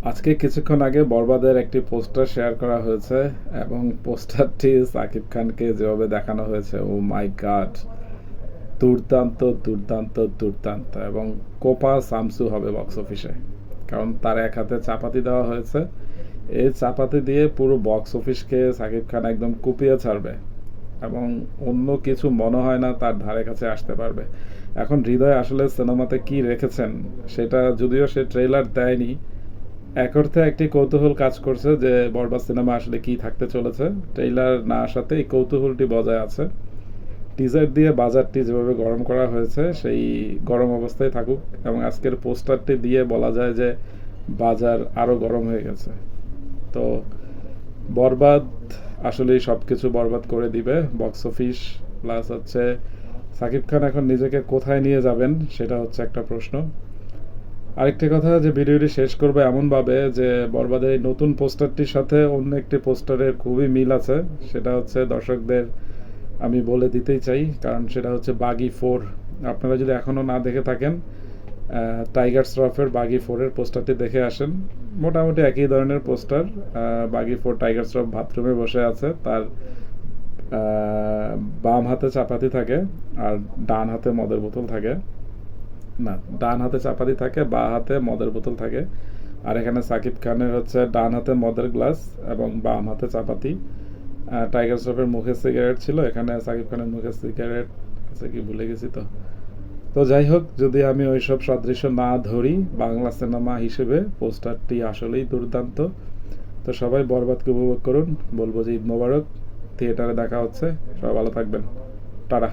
আজকে কিছুক্ষণ আগে বরবাদের একটি পোস্টার শেয়ার করা হয়েছে এবং পোস্টারটি সাকিব খানকে যেভাবে দেখানো হয়েছে, ও মাই গড, দুর্দান্ত দুর্দান্ত দুর্দান্ত। এবং কোপা সামসু হবে বক্স অফিসে, কারণ তার এক হাতে চাপাতি দেওয়া হয়েছে। এই চাপাতি দিয়ে পুরো বক্স অফিসকে সাকিব খান একদম কুপিয়ে ছাড়বে এবং অন্য কিছু মনে হয় না তার ধারে কাছে আসতে পারবে। এখন হৃদয় আসলে সিনেমাতে কি রেখেছেন সেটা যদিও সে ট্রেলার দেয়নি, এক অর্থে একটি কৌতূহল কাজ করছে যে বরবাদ সিনেমা আসলে কি থাকতে চলেছে। ট্রেইলার না আসাতে এই কৌতূহলটি বজায় আছে। টিজার দিয়ে বাজারটি যেভাবে গরম করা হয়েছে সেই গরম অবস্থায় থাকুক, এবং আজকের পোস্টারটি দিয়ে বলা যায় যে বাজার আরও গরম হয়ে গেছে। তো বরবাদ আসলেই সব কিছু বরবাদ করে দিবে বক্স অফিস, প্লাস হচ্ছে সাকিব খান এখন নিজেকে কোথায় নিয়ে যাবেন সেটা হচ্ছে একটা প্রশ্ন। আরেকটি কথা, যে ভিডিওটি শেষ করবে এমনভাবে যে বরবাদের এই নতুন পোস্টারটির সাথে অন্য একটি পোস্টারের খুবই মিল আছে, সেটা হচ্ছে দর্শকদের আমি বলে দিতেই চাই, কারণ সেটা হচ্ছে বাগি 4। আপনারা যদি এখনও না দেখে থাকেন, টাইগার শ্রফের বাগি 4-এর পোস্টারটি দেখে আসেন। মোটামুটি একই ধরনের পোস্টার। বাগি 4, টাইগার শ্রফ বাথরুমে বসে আছে, তার বাম হাতে চাপাতি থাকে আর ডান হাতে মদের বোতল থাকে। না, ডান হাতে চাপাতি থাকে, বা হাতে মদের বোতল থাকে। আর এখানে সাকিব খানের হচ্ছে ডান হাতে মদের গ্লাস এবং বাম হাতে চাপাতি। টাইগার শ্রফের মুখে সিগারেট ছিল, এখানে সাকিব খানের মুখে সিগারেট আছে কি ভুলে গেছি। তো তো যাই হোক, যদি আমি ওইসব সদৃশ্য না ধরি, বাংলা সিনেমা হিসেবে পোস্টারটি আসলেই দুর্দান্ত। তো সবাই বরবাদকে উপভোগ করুন। বলবো যে ঈদ মোবারক। থিয়েটারে দেখা হচ্ছে। সবাই ভালো থাকবেন। টাটা।